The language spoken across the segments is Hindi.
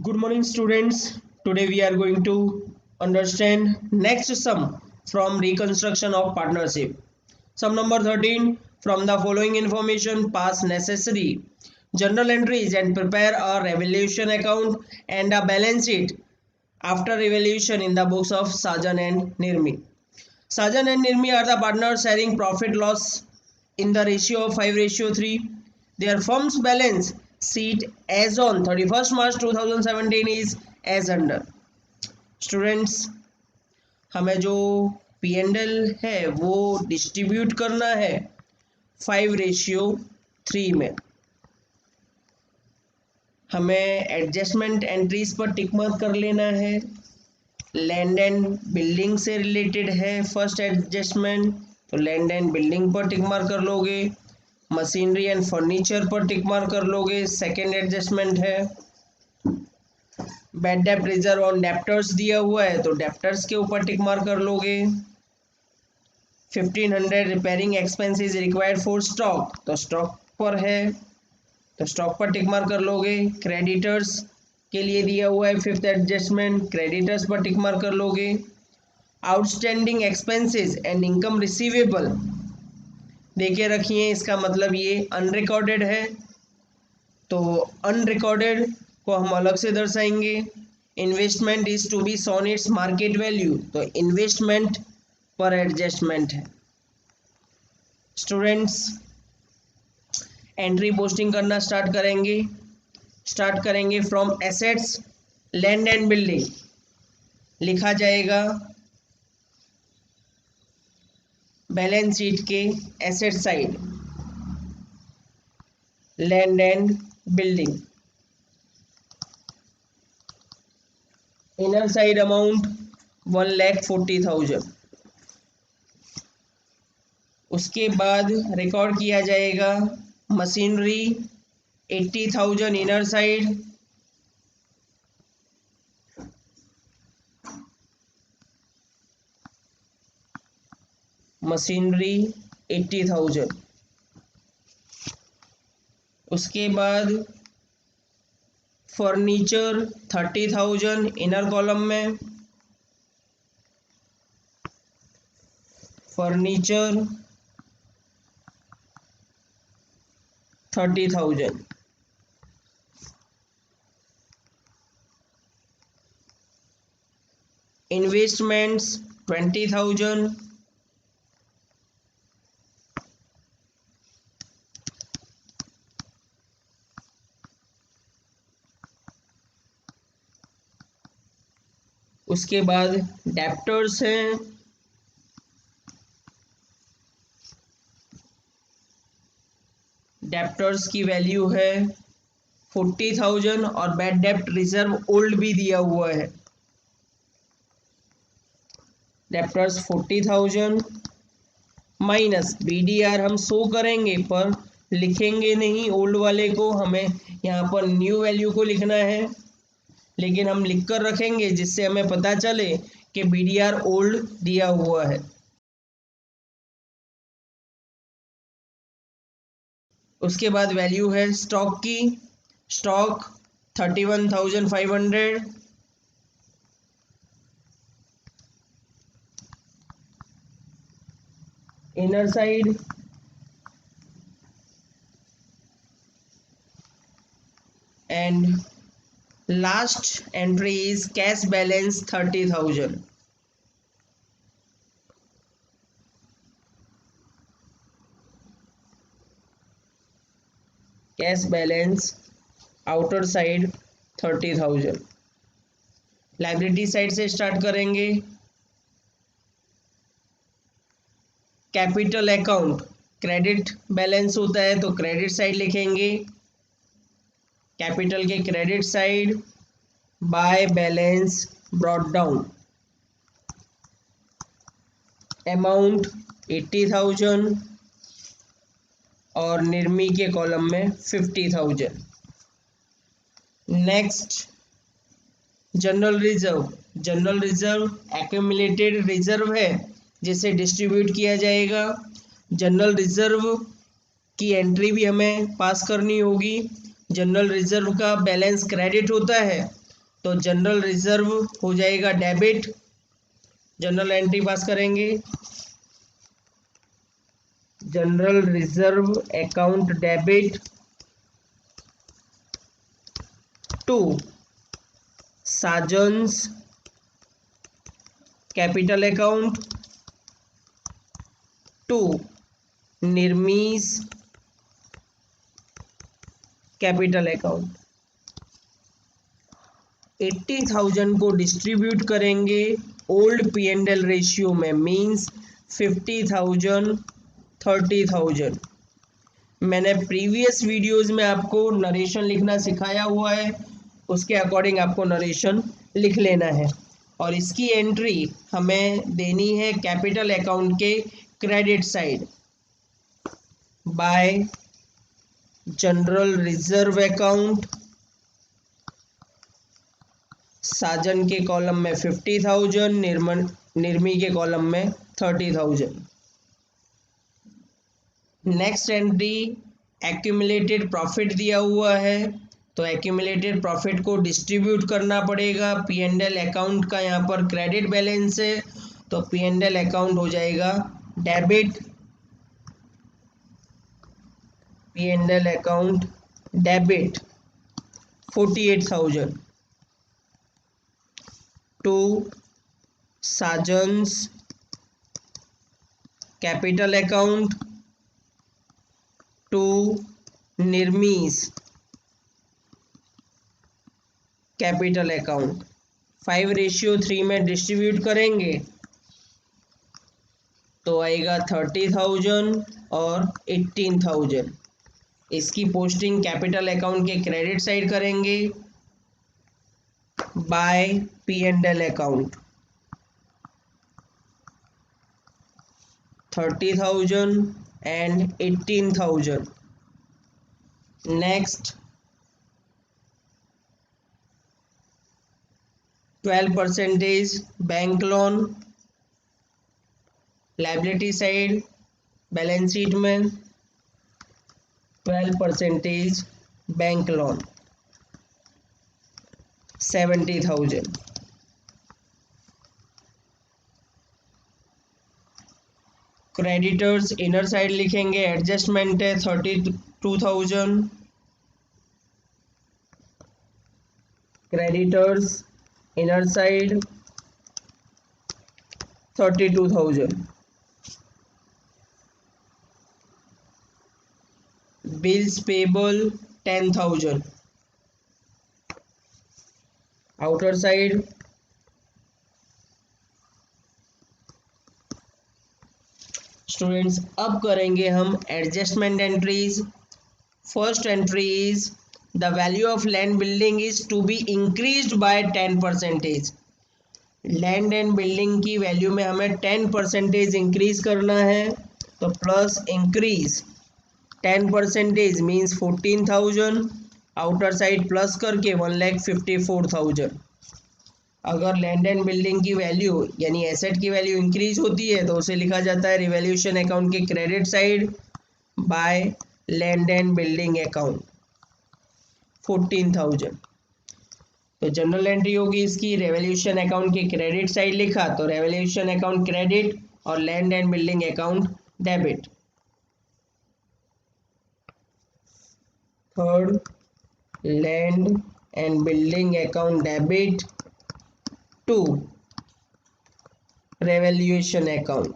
Good morning, students. Today we are going to understand next sum from reconstruction of partnership. Sum number 13. From the following information, pass necessary journal entries and prepare a revaluation account and a balance sheet after revaluation in the books of Sajan and Nirmi. Sajan and Nirmi are the partners sharing profit loss in the ratio of 5:3. Their firm's balance sheet as on 31st March 2017 is as under. Students, हमें जो पी एंड एल है वो डिस्ट्रीब्यूट करना है 5:3 में. हमें एडजस्टमेंट एंट्रीज पर टिक मार्क कर लेना है. लैंड एंड बिल्डिंग से रिलेटेड है फर्स्ट एडजस्टमेंट, तो लैंड एंड बिल्डिंग पर टिक मार्क कर लोगे. मशीनरी एंड फर्नीचर पर टिक मार्क कर लोगे, सेकेंड एडजस्टमेंट है. बैड डेप्ट रिजर्व ऑन डेप्टर्स दिया हुआ है तो डेप्टर्स के ऊपर टिक मार्क कर लोगे. 1500 repairing expenses required for stock, तो स्टॉक पर है तो स्टॉक पर टिक मार्क कर लोगे. क्रेडिटर्स के लिए दिया हुआ है फिफ्थ एडजस्टमेंट, क्रेडिटर्स पर टिक मार्क कर लोगे. Outstanding expenses and income receivable देके रखिए, इसका मतलब ये अनरिकॉर्डेड है तो अनरिकॉर्डेड को हम अलग से दर्शाएंगे. Investment is to be shown its market value, तो इन्वेस्टमेंट पर एडजस्टमेंट है. स्टूडेंट्स, एंट्री पोस्टिंग करना स्टार्ट करेंगे from assets land and building. लिखा जाएगा बैलेंस शीट के asset side land and building. Inner side amount 1,40,000. उसके बाद रिकॉर्ड किया जाएगा मशीनरी 80,000 इनर साइड, मशीनरी 80,000. उसके बाद फर्नीचर 30,000 इनर कॉलम में, फर्नीचर 30,000. इन्वेस्टमेंट्स 20,000. उसके बाद डेप्टर्स हैं, डेप्टर्स की वैल्यू है 40,000 और बैड डेप्ट रिजर्व ओल्ड भी दिया हुआ है. डेप्टर्स 40,000 माइनस बीडीआर हम शो करेंगे पर लिखेंगे नहीं ओल्ड वाले को, हमें यहाँ पर न्यू वैल्यू को लिखना है, लेकिन हम लिख कर रखेंगे जिससे हमें पता चले कि बीडीआर ओल्ड दिया हुआ है. उसके बाद वैल्यू है स्टॉक की. Stock 31,500. Inner side and last entry is cash balance 30,000. Cash balance outer side 30,000. Liability side से स्टार्ट करेंगे. कैपिटल अकाउंट क्रेडिट बैलेंस होता है तो क्रेडिट साइड लिखेंगे. कैपिटल के credit side by balance brought down. Amount 80,000 और निर्मी के कॉलम में 50,000. Next general reserve accumulated reserve है जिसे डिस्ट्रीब्यूट किया जाएगा. जनरल रिजर्व की एंट्री भी हमें पास करनी होगी. जनरल रिजर्व का बैलेंस क्रेडिट होता है तो जनरल रिजर्व हो जाएगा डेबिट, जनरल एंट्री पास करेंगे, general reserve account debit to Sajan's capital account to Nirmi's capital account. 80,000 को डिस्ट्रीब्यूट करेंगे ओल्ड P&L रेशियो में, मींस 50,000 30,000। मैंने प्रीवियस वीडियोस में आपको नरेशन लिखना सिखाया हुआ है, उसके अकॉर्डिंग आपको नरेशन लिख लेना है। और इसकी एंट्री हमें देनी है कैपिटल अकाउंट के credit side by general reserve account, Sajan के कॉलम में 50,000, निर्मी के कॉलम में 30,000। नेक्स्ट एंट्री एक्यूमुलेटेड प्रॉफिट दिया हुआ है, तो एक्यूमुलेटेड प्रॉफिट को डिस्ट्रीब्यूट करना पड़ेगा। P&L अकाउंट का यहाँ पर क्रेडिट बैलेंस है, तो P&L अकाउंट हो जाएगा debit, P&L account debit 48,000 to Sajan's capital account to Nirmi's capital account. 5:3 में डिस्ट्रीब्यूट करेंगे तो आएगा 30,000 और 18,000। इसकी पोस्टिंग कैपिटल अकाउंट के क्रेडिट साइड करेंगे by P&L account. 30,000 and 18,000। Next 12% bank loan, liability side balance sheet में 12% bank loan 70,000। Creditors inner side लिखेंगे, एडजस्टमेंट है 32,000, creditors inner side 32,000। Bills payable 10,000, outer side students. अब करेंगे हम adjustment entries. First entry is the value of land building is to be increased by 10%। Land and building की वैल्यू में हमें 10% इंक्रीज करना है, तो plus increase 10% means 14,000, outer side plus करके 1,54,000। अगर लैंड एंड बिल्डिंग की वैल्यू यानी एसेट की वैल्यू इंक्रीज होती है तो उसे लिखा जाता है रिवैल्यूएशन अकाउंट के credit side by land and building account 14,000। तो जनरल एंट्री होगी इसकी, रिवैल्यूएशन अकाउंट के क्रेडिट साइड लिखा तो रिवैल्यूएशन अकाउंट क्रेडिट और land and building account debit. Third, land and building account debit to revaluation account.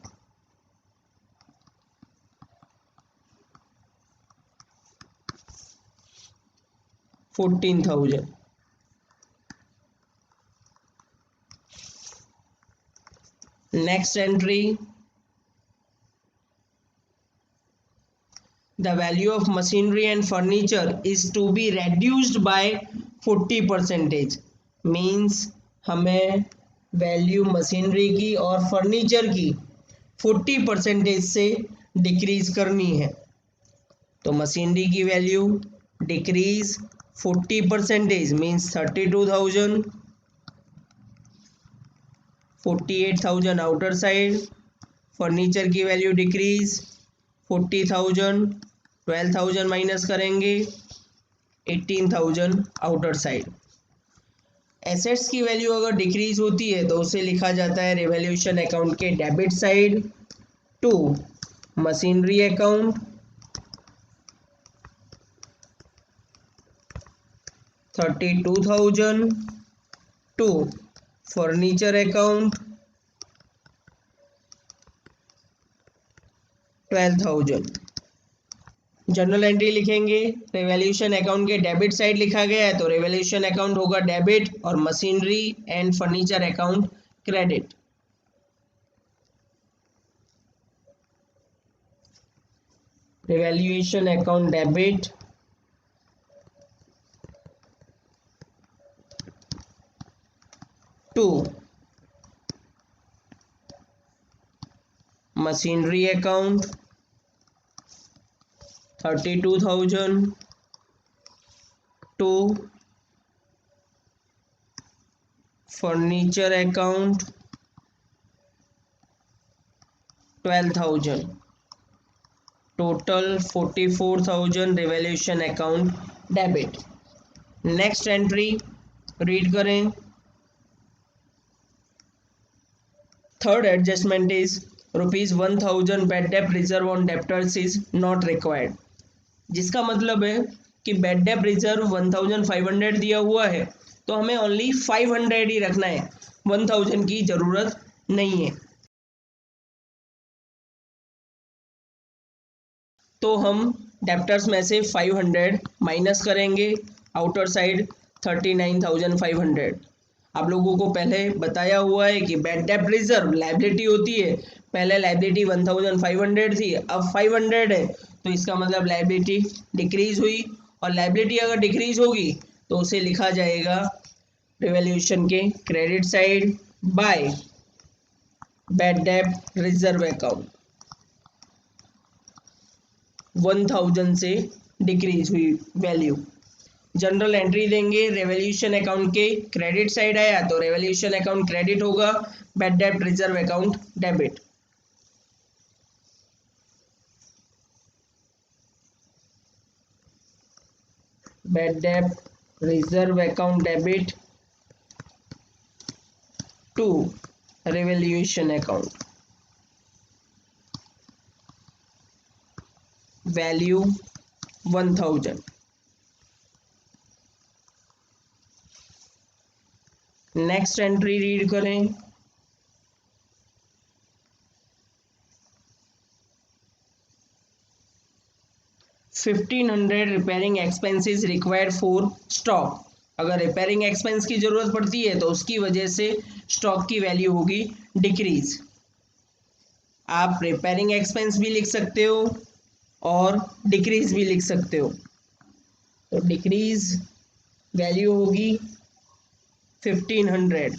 $14,000। Next entry, the value of machinery and furniture is to be reduced by 40%। means हमें वैल्यू मशीनरी की और फर्नीचर की 40% से डिक्रीज करनी है। तो मशीनरी की value decrease 40% means 32,000, 48,000 outer side. Furniture की वैल्यू डिक्रीज 40,000, 12,000 माइनस करेंगे 18,000 आउटर साइड। एसेट्स की वैल्यू अगर डिक्रीज होती है तो उसे लिखा जाता है रिवैल्यूएशन अकाउंट के debit side to machinery account 32,000 to furniture account 12,000। General entry लिखेंगे, रिवैल्यूएशन अकाउंट के डेबिट साइड लिखा गया है तो रिवैल्यूएशन अकाउंट होगा डेबिट और machinery and furniture account credit. Revaluation account debit to machinery account 32,000 to furniture account 12,000, total 44,000 revaluation account debit. Next entry read करें। Third adjustment is ₹1,000 bad debt reserve on debtors is not required, जिसका मतलब है कि बैड डेट रिजर्व 1,500 दिया हुआ है तो हमें ओनली 500 ही रखना है, 1,000 की ज़रूरत नहीं है। तो हम डेप्टर्स में से 500 माइनस करेंगे, आउटर साइड 39,500। आप लोगों को पहले बताया हुआ है कि बैड डेट रिजर्व लायबिलिटी होती है, पहले लायबिलिटी 1,500 थी, अब 500 है, तो इसका मतलब लायबिलिटी डिक्रीज हुई, और लायबिलिटी अगर डिक्रीज होगी तो उसे लिखा जाएगा रिवैल्यूएशन के credit side by bad debt reserve account, 1,000 से डिक्रीज हुई वैल्यू। जनरल एंट्री देंगे, रिवैल्यूएशन अकाउंट के क्रेडिट साइड आया तो रिवैल्यूएशन अकाउंट क्रेडिट होगा, bad debt reserve account debit. Bad debt reserve account debit to revaluation account, value 1,000। Next entry read करें। $1,500 repairing expenses required for stock, अगर रिपेयरिंग एक्सपेंस की जरूरत पड़ती है तो उसकी वजह से स्टॉक की वैल्यू होगी डिक्रीज। आप रिपेयरिंग एक्सपेंस भी लिख सकते हो और डिक्रीज भी लिख सकते हो, तो डिक्रीज वैल्यू होगी 1,500,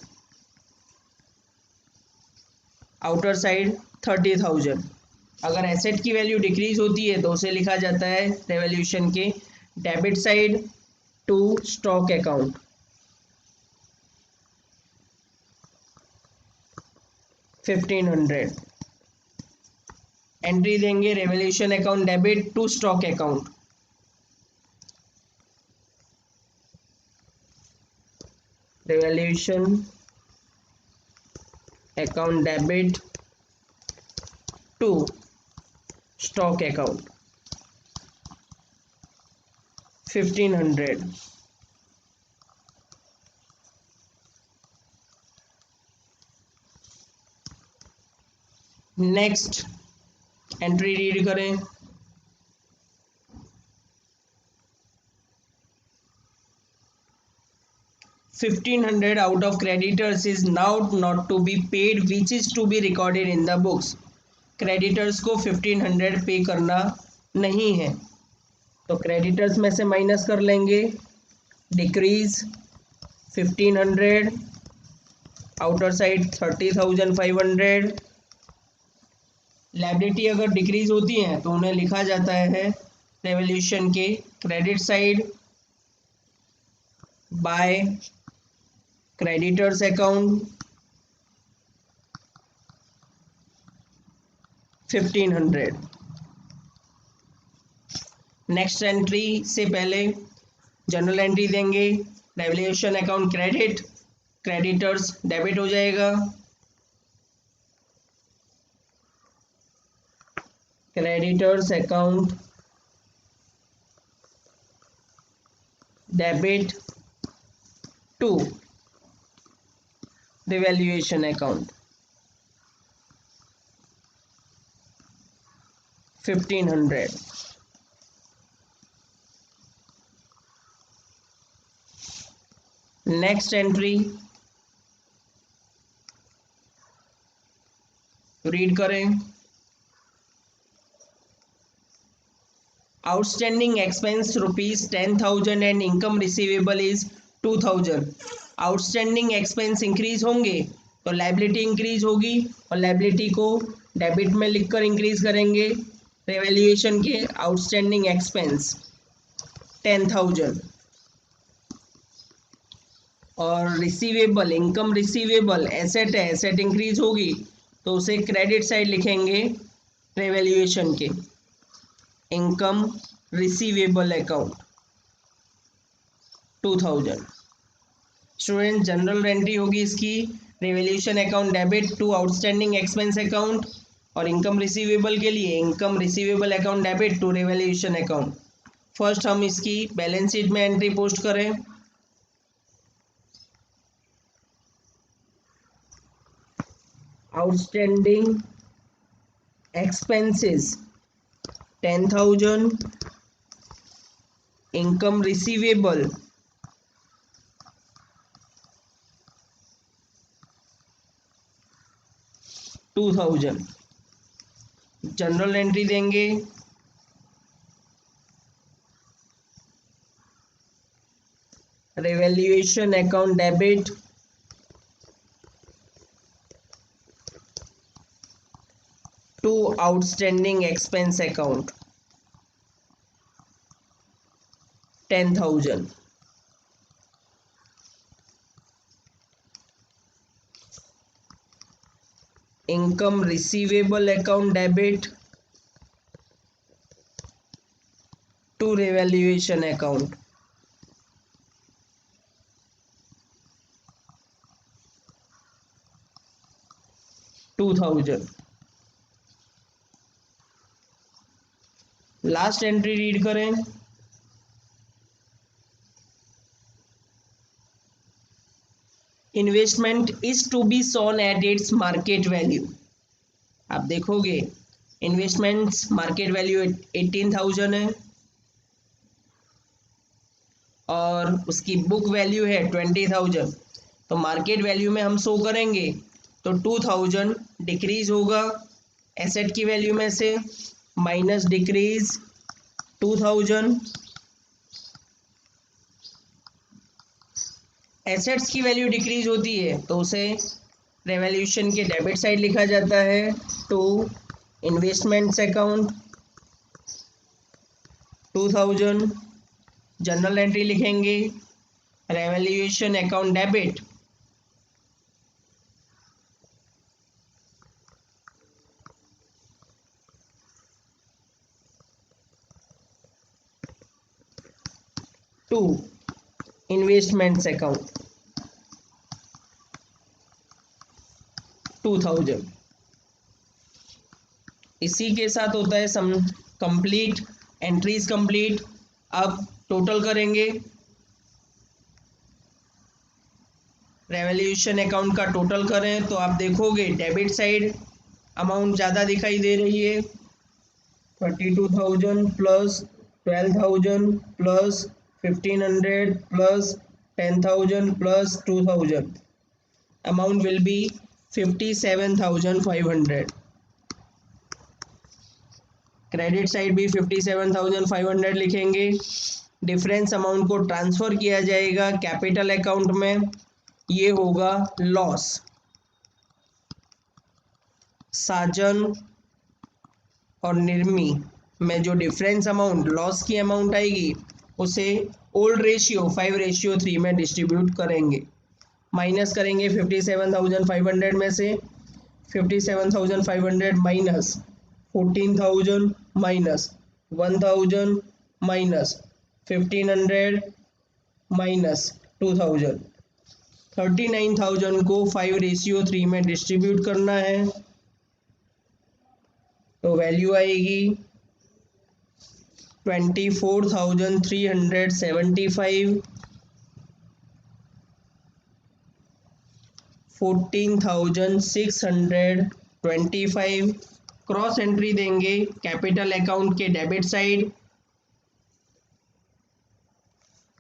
आउटर साइड 30,000। अगर एसेट की वैल्यू डिक्रीज होती है तो उसे लिखा जाता है रिवैल्यूएशन के debit side to stock account, 1,500। Entry देंगे, revaluation account debit to stock account, revaluation account debit to stock account 1,500। Next entry read करें। $1,500 out of creditors is now not to be paid, which is to be recorded in the books। Creditors को 1,500 पे करना नहीं है तो क्रेडिटर्स में से माइनस कर लेंगे, डिक्रीज 1,500, आउटर साइड 30,500। लायबिलिटी अगर डिक्रीज होती हैं तो उन्हें लिखा जाता है रिवैल्यूएशन के credit side by creditors account 1,500। Next entry से पहले जनरल एंट्री देंगे, revaluation account credit creditors debit हो जाएगा, creditors account debit to revaluation account 1500। Next entry read करें। Outstanding expense ₹10,000 and income receivable is 2,000। Outstanding expense increase होंगे तो लायबिलिटी इंक्रीज होगी और लायबिलिटी को डेबिट में लिखकर इंक्रीज करेंगे। रिवैल्यूएशन के आउटस्टैंडिंग एक्सपेंस 10,000 और रिसीवेबल इनकम रिसीवेबल एसेट है, एसेट इंक्रीज होगी तो उसे क्रेडिट साइड लिखेंगे रिवैल्यूएशन के, income receivable account 2000। Student general entry होगी इसकी revaluation account debit to outstanding expense account और इनकम रिसीवेबल के लिए income receivable account debit to revaluation account. First हम इसकी बैलेंस शीट में एंट्री पोस्ट करें। Outstanding expenses 10,000, income receivable 2,000। General entry देंगे revaluation account debit to outstanding expense account 10,000। Income receivable account debit to revaluation account 2,000। Last entry read करें। Investment is to be shown at its market value. आप देखोगे इन्वेस्टमेंट्स मार्केट वैल्यू 18,000 है और उसकी बुक वैल्यू है 20,000, तो मार्केट वैल्यू में हम शो करेंगे तो 2,000 डिक्रीज होगा एसेट की वैल्यू में से, माइनस डिक्रीज 2,000। एसेट्स की वैल्यू डिक्रीज होती है तो उसे रिवैल्यूएशन के डेबिट साइड लिखा जाता है to investments account 2,000। General entry लिखेंगे revaluation account debit to investments account 2,000। इसी के साथ होता है सम कंप्लीट, एंट्रीज कंप्लीट। अब टोटल करेंगे, रेवोल्यूशन अकाउंट का टोटल करें तो आप देखोगे डेबिट साइड अमाउंट ज़्यादा दिखाई दे रही है, 32,000 plus 12,000 plus 1,500 plus 10,000 plus 2,000, amount will B 57,500। Credit side भी 57,500 लिखेंगे। डिफरेंस अमाउंट को ट्रांसफ़र किया जाएगा कैपिटल अकाउंट में, ये होगा लॉस। साजन और निर्मी में जो डिफरेंस अमाउंट लॉस की अमाउंट आएगी उसे ओल्ड रेशियो 5:3 में डिस्ट्रीब्यूट करेंगे। माइनस करेंगे 57,500 में से 57,500 माइनस 14,000 माइनस 1,000 माइनस 1,500 माइनस 2,000, 39,000 को 5:3 में डिस्ट्रीब्यूट करना है, तो वैल्यू आएगी 24,375, 14,625। क्रॉस एंट्री देंगे कैपिटल अकाउंट के debit side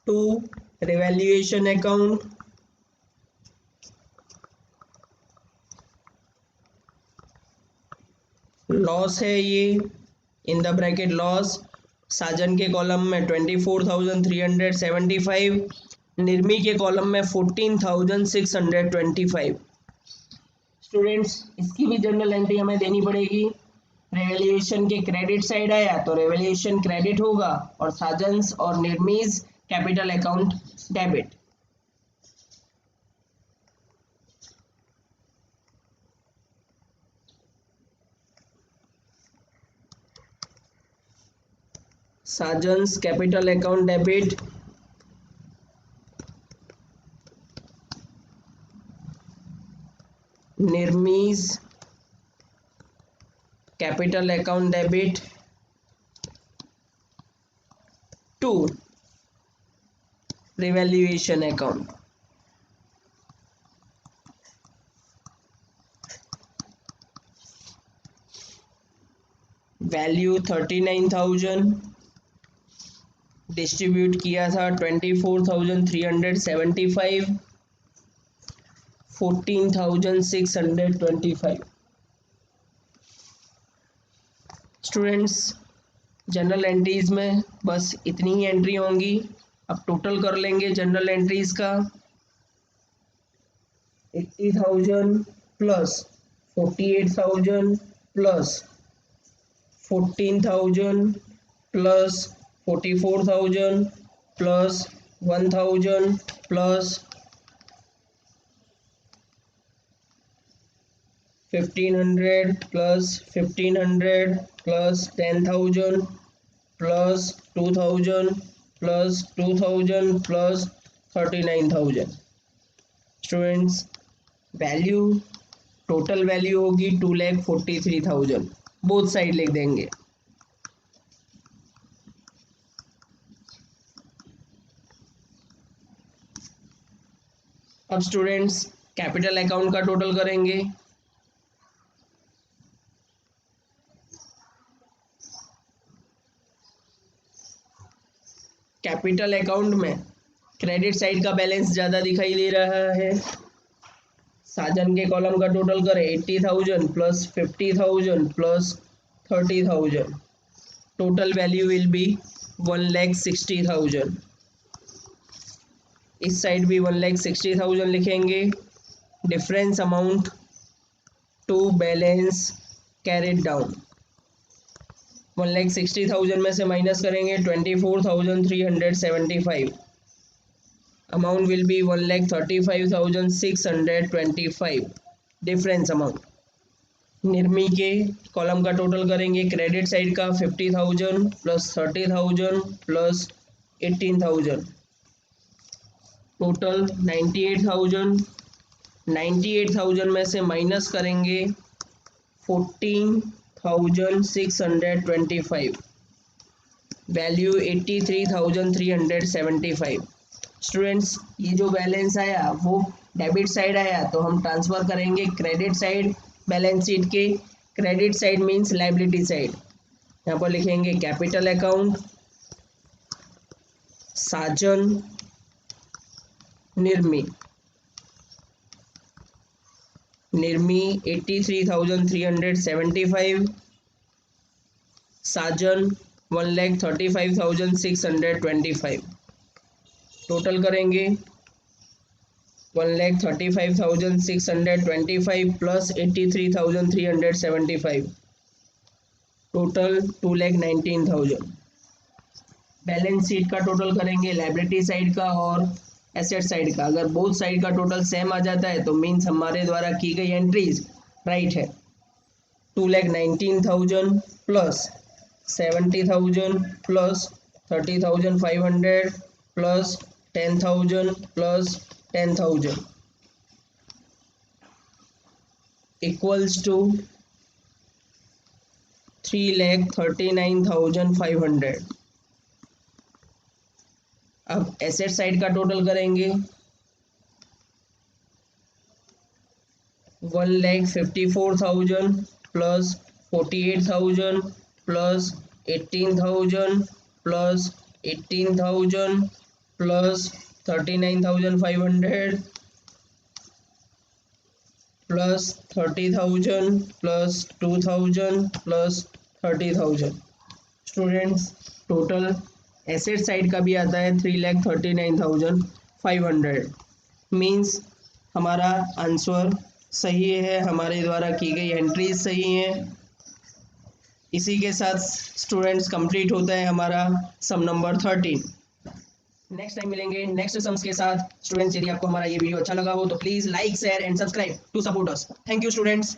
to revaluation account, loss है ये, in the bracket loss. Sajan के कॉलम में 24,375, निर्मी के कॉलम में 14,625। स्टूडेंट्स, इसकी भी जनरल एंट्री हमें देनी पड़ेगी। रेवैल्यूएशन के क्रेडिट साइड आया तो रेवैल्यूएशन क्रेडिट होगा और साजन्स और Nirmi's capital account debit. Sajan's capital account debit, Nirmi's capital account debit to revaluation account. Value 39,000, distribute किया था 24,375, 14,625। स्टूडेंट्स, जनरल एंट्रीज में बस इतनी ही एंट्री होंगी। अब टोटल कर लेंगे जनरल एंट्रीज का। 80,000 plus 48,000 plus 14,000 plus 44,000 plus 1,000 plus 1,500 plus 1,500 plus 10,000 plus 2,000 plus 2,000 plus 39,000। Students, value total value होगी 2,43,000। बोथ साइड लिख देंगे। अब स्टूडेंट्स, कैपिटल अकाउंट का टोटल करेंगे। कैपिटल अकाउंट में क्रेडिट साइड का बैलेंस ज़्यादा दिखाई दे रहा है। साजन के कॉलम का टोटल करें 80,000 plus 50,000 plus 30,000। Total value will be 1,60,000। इस साइड भी 1,60,000 लिखेंगे। Difference amount to balance carried down. 1,60,000 में से माइनस करेंगे 24,375। Amount will be 1,35,625। Difference amount. Nirmi के कॉलम का टोटल करेंगे क्रेडिट साइड का 50,000 प्लस 30,000 प्लस 18,000। टोटल 98,000। 98,000 में से माइनस करेंगे 14,625। वैल्यू 83,375। स्टूडेंट्स, ये जो बैलेंस आया वो डेबिट साइड आया तो हम ट्रांसफ़र करेंगे क्रेडिट साइड बैलेंस शीट के। Credit side means liability side. यहाँ पर लिखेंगे कैपिटल अकाउंट साजन निर्मी। निर्मी 83,375, साजन 1,35,625। टोटल करेंगे 1,35,625 प्लस 83,375। टोटल 2,19,000। बैलेंस शीट का टोटल करेंगे लायबिलिटी साइड का और एसेट साइड का। अगर बोथ साइड का टोटल सेम आ जाता है तो मीन्स हमारे द्वारा की गई एंट्रीज राइट है। 2,19,000 plus 70,000 plus 30,500 plus 10,000 plus 10,000। Equals to 3,39,500। अब एसेट साइड का टोटल करेंगे, 1,54,000 plus 48,000 plus 18,000 plus 18,000 plus 39,500 plus 30,000 plus 2,000 plus 30,000। Students total asset side का भी आता है 3,39,500। मीन्स हमारा आंसर सही है, हमारे द्वारा की गई एंट्रीज सही हैं। इसी के साथ स्टूडेंट्स कंप्लीट होता है हमारा सम नंबर 13। नेक्स्ट टाइम मिलेंगे नेक्स्ट सम्स के साथ। स्टूडेंट्स यदि आपको हमारा ये वीडियो अच्छा लगा हो तो please like share and subscribe to support us. Thank you students.